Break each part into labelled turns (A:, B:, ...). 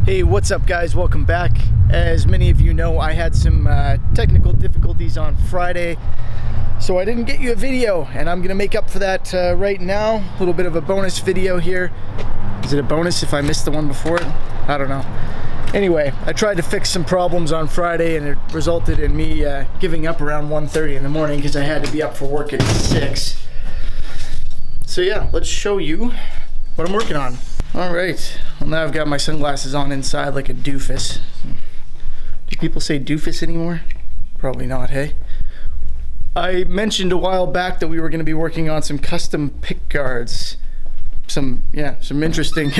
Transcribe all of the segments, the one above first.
A: Hey, what's up guys? Welcome back. As many of you know, I had some technical difficulties on Friday, so I didn't get you a video, and I'm gonna make up for that right now. A little bit of a bonus video here. Is it a bonus if I missed the one before it? I don't know. Anyway, I tried to fix some problems on Friday and it resulted in me giving up around 1:30 in the morning because I had to be up for work at 6. So yeah, let's show you what I'm working on. All right, well now I've got my sunglasses on inside like a doofus. Do people say doofus anymore? Probably not, hey? I mentioned a while back that we were gonna be working on some custom pickguards. Some interesting,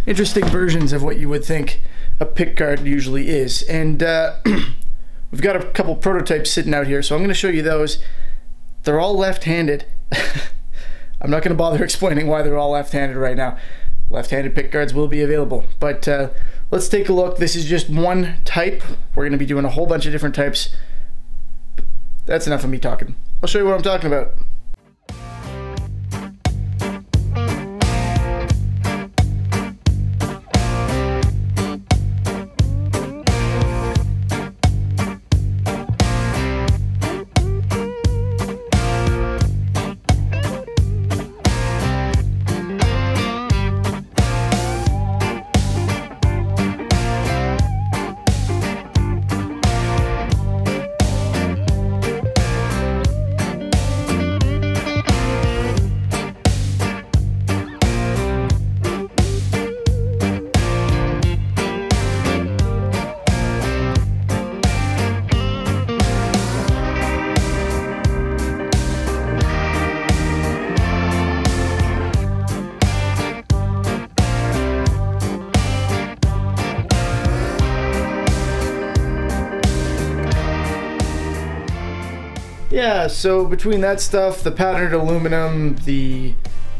A: interesting versions of what you would think a pickguard usually is. And we've got a couple prototypes sitting out here, so I'm gonna show you those. They're all left-handed. I'm not gonna bother explaining why they're all left-handed right now. Left-handed pickguards will be available, but let's take a look. This is just one type. We're gonna be doing a whole bunch of different types. That's enough of me talking. I'll show you what I'm talking about. Yeah, so between that stuff, the patterned aluminum, the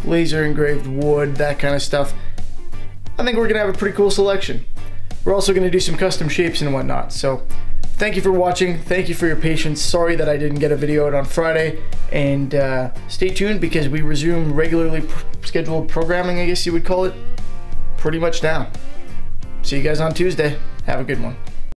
A: laser engraved wood, that kind of stuff, I think we're gonna have a pretty cool selection. We're also gonna do some custom shapes and whatnot. So thank you for watching, thank you for your patience. Sorry that I didn't get a video out on Friday, and stay tuned because we resume regularly scheduled programming, I guess you would call it, pretty much now. See you guys on Tuesday. Have a good one.